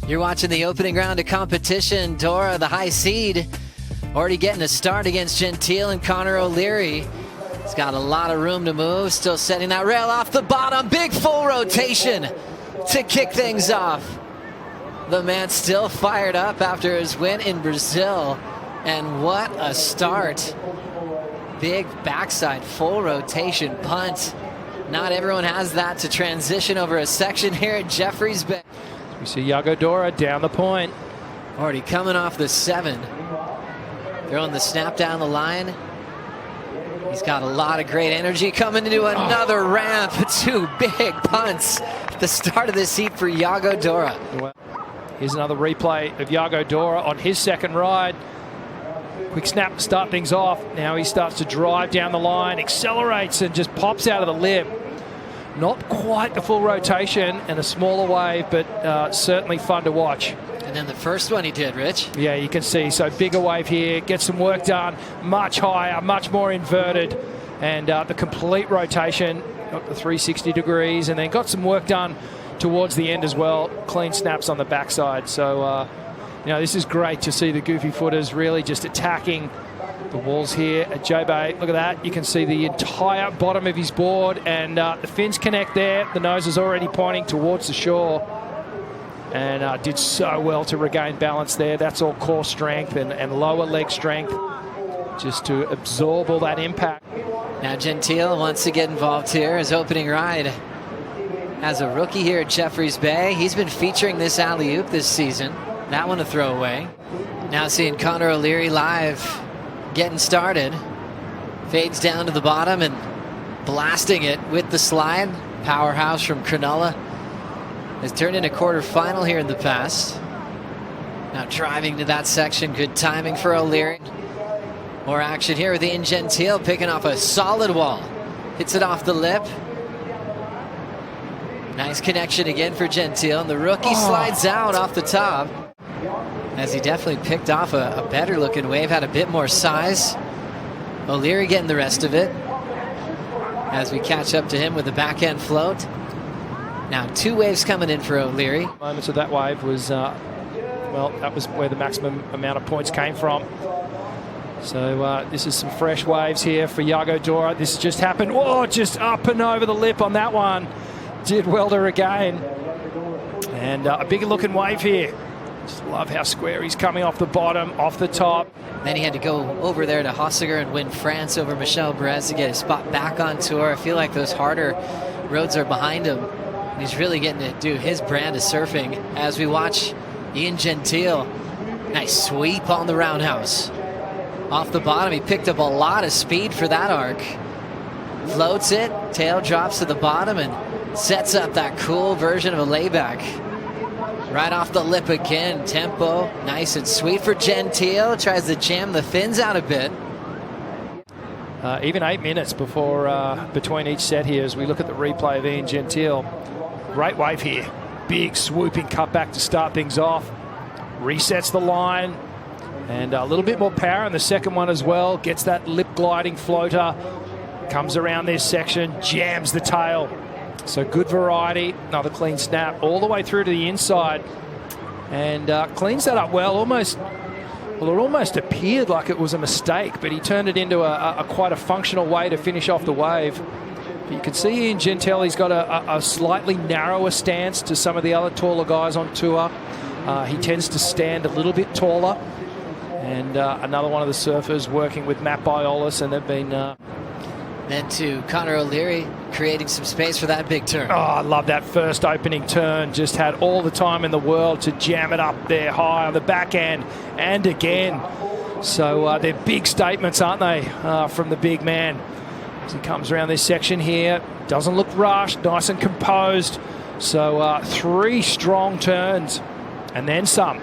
You're watching the opening round of competition. Dora, the high seed, already getting a start against Gentil and Connor O'Leary. He's got a lot of room to move, still setting that rail off the bottom. Big full rotation to kick things off. The man still fired up after his win in Brazil. And what a start. Big backside full rotation punt. Not everyone has that to transition over a section here at Jeffreys Bay. We see Yago Dora down the point. Already coming off the 7. Throwing the snap down the line. He's got a lot of great energy coming into another ramp. 2 big punts at the start of this heat for Yago Dora. Well, here's another replay of Yago Dora on his second ride. Quick snap to start things off. Now he starts to drive down the line, accelerates and just pops out of the lip. Not quite the full rotation and a smaller wave, but certainly fun to watch. And then the first one he did, Rich. Yeah, you can see. So bigger wave here, gets some work done, much higher, much more inverted. And the complete rotation, got the 360 degrees, and then got some work done towards the end as well. Clean snaps on the backside. So, this is great to see the goofy footers really just attacking the walls here at J-Bay. Look at that. You can see the entire bottom of his board, and the fins connect there. The nose is already pointing towards the shore. And did so well to regain balance there. That's all core strength and lower leg strength just to absorb all that impact. Now Gentil wants to get involved here. His opening ride as a rookie here at Jeffreys Bay. He's been featuring this alley-oop this season. That one to throw away. Now seeing Connor O'Leary live getting started. Fades down to the bottom and blasting it with the slide. Powerhouse from Cronulla has turned into quarterfinal here in the past. Now driving to that section, good timing for O'Leary. More action here with Ian Gentil picking off a solid wall. Hits it off the lip. Nice connection again for Gentil, and the rookie slides out off the top. As he definitely picked off a better looking wave, had a bit more size. O'Leary getting the rest of it. As we catch up to him with the backhand float. Now 2 waves coming in for O'Leary. Moments of that wave was, that was where the maximum amount of points came from. So this is some fresh waves here for Yago Dora. This just happened. Oh, just up and over the lip on that one. Did well to regain. And a bigger looking wave here. Just love how square he's coming off the bottom, off the top. Then he had to go over there to Hossiger and win France over Michel Perez to get his spot back on tour. I feel like those harder roads are behind him. He's really getting to do his brand of surfing as we watch Ian Gentil. Nice sweep on the roundhouse. Off the bottom, he picked up a lot of speed for that arc. Floats it, tail drops to the bottom and sets up that cool version of a layback. Right off the lip again, tempo, nice and sweet for Gentil. Tries to jam the fins out a bit. Even 8 minutes between each set here as we look at the replay of Ian Gentil. Great wave here. Big swooping cutback to start things off. Resets the line. And a little bit more power in the second one as well. Gets that lip gliding floater. Comes around this section, jams the tail. So good variety. Another clean snap all the way through to the inside. And cleans that up well. It almost appeared like it was a mistake, but he turned it into quite a functional way to finish off the wave. But you can see Ian Gentil, he's got a slightly narrower stance to some of the other taller guys on tour. He tends to stand a little bit taller. And another one of the surfers working with Matt Biolis, and they've been... Then to Connor O'Leary, creating some space for that big turn. Oh, I love that first opening turn. Just had all the time in the world to jam it up there high on the back end and again. So they're big statements, aren't they, from the big man. As he comes around this section here, doesn't look rushed, nice and composed. So 3 strong turns and then some.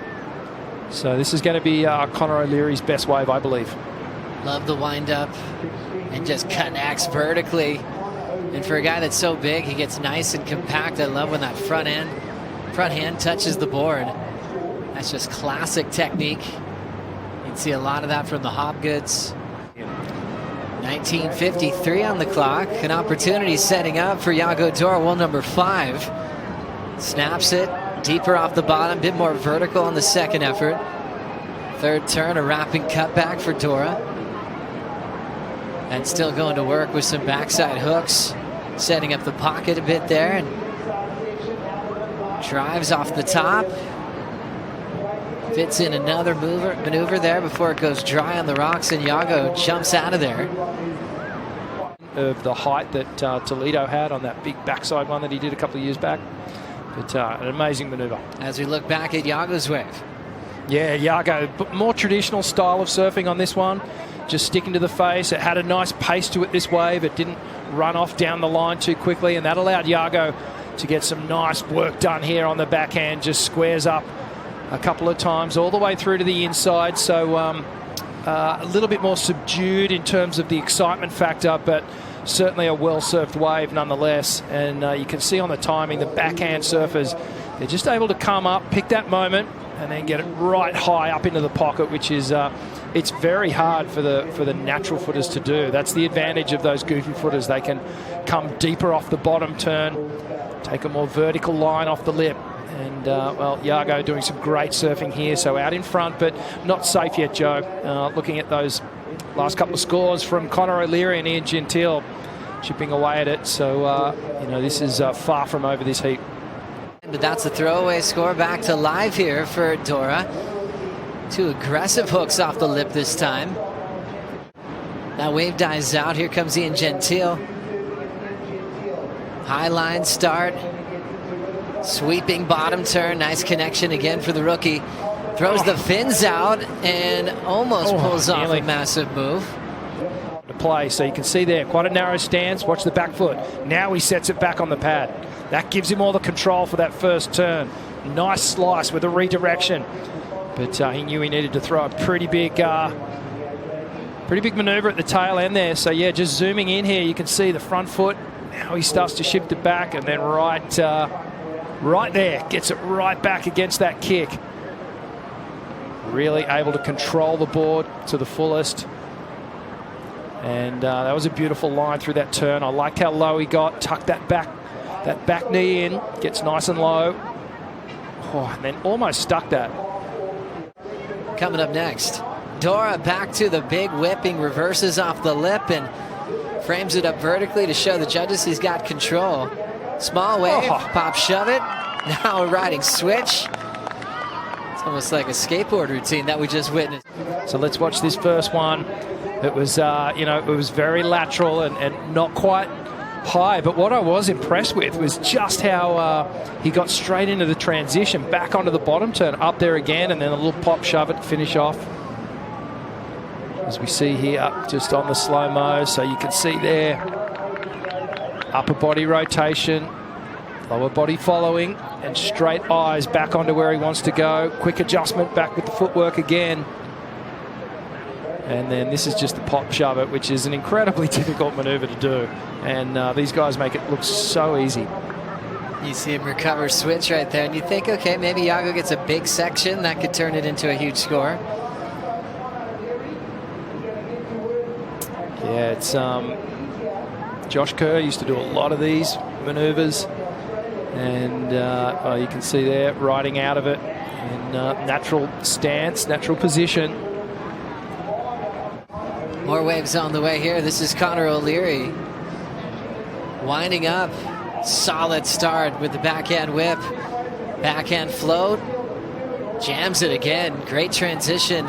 So this is going to be Connor O'Leary's best wave, I believe. Love the wind-up. And just connects vertically. And for a guy that's so big, he gets nice and compact. I love when that front hand touches the board. That's just classic technique. You can see a lot of that from the Hopgoods. 19:53 on the clock. An opportunity setting up for Yago Dora, wall number 5. Snaps it, Deeper off the bottom, a bit more vertical on the second effort. Third turn, a wrapping cutback for Dora. And still going to work with some backside hooks, setting up the pocket a bit there, and drives off the top. Fits in another maneuver there before it goes dry on the rocks, and Yago jumps out of there. Of the height that Toledo had on that big backside one that he did a couple of years back. But an amazing maneuver. As we look back at Yago's wave. Yeah, Yago, but more traditional style of surfing on this one. Just sticking to the face. It had a nice pace to it this wave. It didn't run off down the line too quickly, and that allowed Yago to get some nice work done here on the backhand. Just squares up a couple of times all the way through to the inside. So a little bit more subdued in terms of the excitement factor, but certainly a well-surfed wave nonetheless. And you can see on the timing, the backhand surfers, they're just able to come up, pick that moment, and then get it right high up into the pocket, which is it's very hard for the natural footers to do. That's the advantage of those goofy footers. They can come deeper off the bottom turn, take a more vertical line off the lip. And, well, Yago doing some great surfing here. So out in front, but not safe yet, Joe. Looking at those last couple of scores from Connor O'Leary and Ian Gentil chipping away at it. So, you know, this is far from over this heat. But that's a throwaway score. Back to live here for Dora. Two aggressive hooks off the lip this time. That wave dies out. Here comes Ian Gentil. High line start. Sweeping bottom turn. Nice connection again for the rookie. Throws the fins out and almost pulls off a massive move. To play, so you can see there, quite a narrow stance. Watch the back foot. Now he sets it back on the pad. That gives him all the control for that first turn. Nice slice with a redirection. But he knew he needed to throw a pretty big maneuver at the tail end there. So yeah, just zooming in here, you can see the front foot. Now he starts to shift it back, and then right there, gets it right back against that kick. Really able to control the board to the fullest. And that was a beautiful line through that turn. I liked how low he got, tucked that back knee in, gets nice and low. Oh, and then almost stuck that. Coming up next, Dora back to the big whipping, reverses off the lip and frames it up vertically to show the judges he's got control. Small wave, pop shove it. Now a riding switch. It's almost like a skateboard routine that we just witnessed. So let's watch this first one. It was, you know, it was very lateral and not quite high, but what I was impressed with was just how he got straight into the transition, back onto the bottom turn, up there again, and then a little pop shove it to finish off. As we see here, just on the slow-mo, so you can see there, upper body rotation, lower body following, and straight eyes back onto where he wants to go. Quick adjustment back with the footwork again. And then this is just the pop shove it, which is an incredibly difficult maneuver to do. And these guys make it look so easy. You see him recover switch right there, and you think, okay, maybe Yago gets a big section that could turn it into a huge score. Yeah, it's Josh Kerr used to do a lot of these maneuvers, and you can see there riding out of it in natural stance, natural position. More waves on the way here. This is Connor O'Leary winding up. Solid start with the backhand whip, backhand float, jams it again. Great transition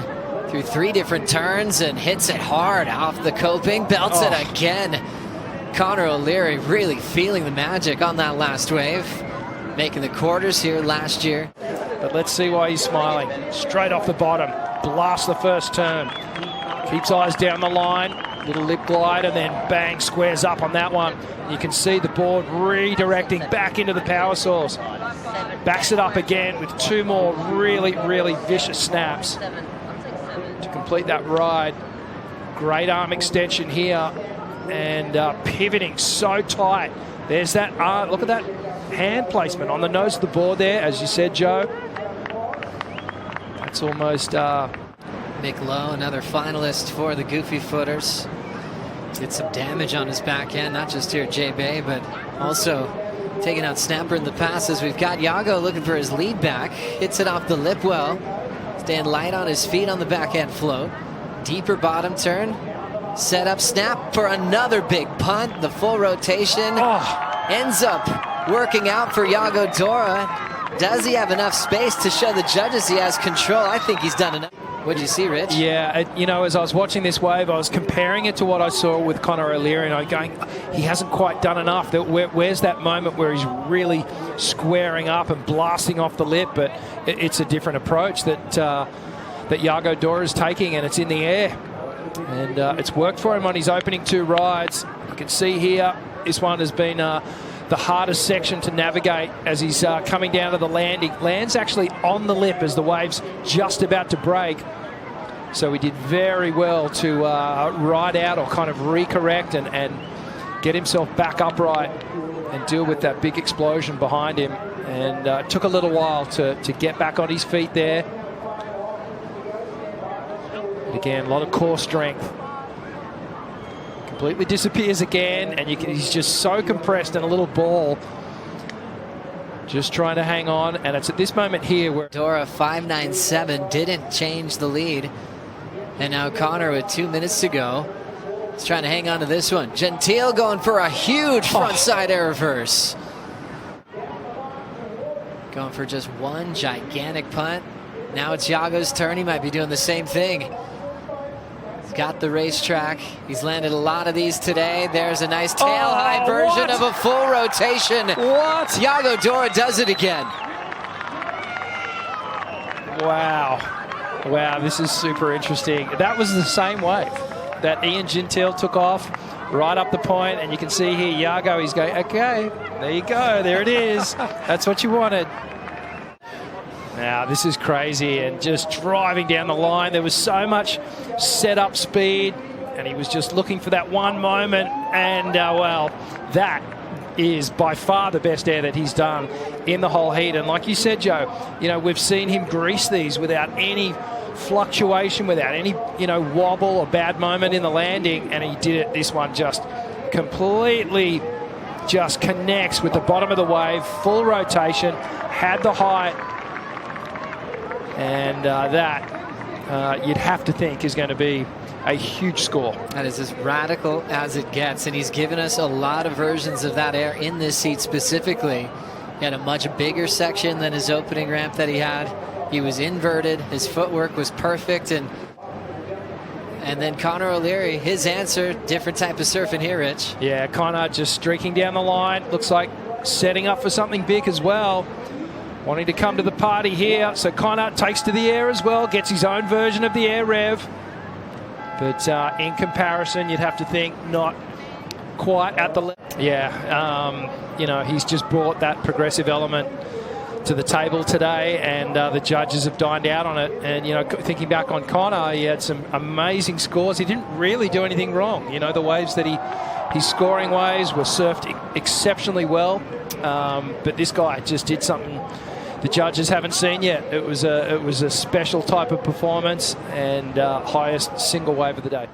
through 3 different turns and hits it hard off the coping, belts it again. Connor O'Leary really feeling the magic on that last wave, making the quarters here last year. But let's see why he's smiling. Straight off the bottom, blast the first turn. Keeps eyes down the line, little lip glide, and then bang, squares up on that one. You can see the board redirecting back into the power source. Backs it up again with 2 more really, really vicious snaps to complete that ride. Great arm extension here, and pivoting so tight. There's that arm, look at that hand placement on the nose of the board there, as you said, Joe. That's almost... Mick Lowe, another finalist for the Goofy Footers. Did some damage on his backhand, not just here at J-Bay, but also Taking out snapper in the passes. We've got Yago looking for his lead back. Hits it off the lip well. Staying light on his feet on the backhand float. Deeper bottom turn. Set up snap for another big punt. The full rotation ends up working out for Yago Dora. Does he have enough space to show the judges he has control? I think he's done enough. What did you see, Rich? Yeah, as I was watching this wave, I was comparing it to what I saw with Conor O'Leary, and I'm going, he hasn't quite done enough. Where's that moment where he's really squaring up and blasting off the lip? But it's a different approach that Yago Dora is taking, and it's in the air. And it's worked for him on his opening 2 rides. You can see here, this one has been the hardest section to navigate as he's coming down to the landing. Lands actually on the lip as the wave's just about to break. So he did very well to ride out or kind of recorrect and get himself back upright and deal with that big explosion behind him. And it took a little while to get back on his feet there. And again, a lot of core strength. Completely disappears again, and he's just so compressed in a little ball. Just trying to hang on, and it's at this moment here where Dora 5.97 didn't change the lead. And now Conor with 2 minutes to go. He's trying to hang on to this one. Gentil going for a huge frontside air reverse. Going for just one gigantic punt. Now it's Yago's turn. He might be doing the same thing. He's got the racetrack. He's landed a lot of these today. There's a nice tail-high version of a full rotation. What? Yago Dora does it again. Wow. Wow, this is super interesting. That was the same wave that Ian Gentil took off right up the point, and you can see here Yago, he's going, okay, there you go, there it is. That's what you wanted. Now, this is crazy, and just driving down the line. There was so much set-up speed, and he was just looking for that one moment, and, well, that is by far the best air that he's done in the whole heat. And like you said, Joe, we've seen him grease these without any fluctuation, without any, wobble or bad moment in the landing, and he did it. This one just completely just connects with the bottom of the wave, full rotation, had the height, and that you'd have to think is going to be a huge score. That is as radical as it gets, and he's given us a lot of versions of that air in this heat specifically. He had a much bigger section than his opening ramp that he had. He was inverted, his footwork was perfect, and then Conor O'Leary, his answer, different type of surfing here, Rich. Yeah, Conor just streaking down the line, looks like setting up for something big as well. Wanting to come to the party here, so Conor takes to the air as well, gets his own version of the air rev. But in comparison, you'd have to think not quite at the level. Yeah, he's just brought that progressive element to the table today, and the judges have dined out on it. And, thinking back on Conor, he had some amazing scores. He didn't really do anything wrong. The waves that his scoring waves were surfed exceptionally well. But this guy just did something the judges haven't seen yet. It was a special type of performance, and highest single wave of the day.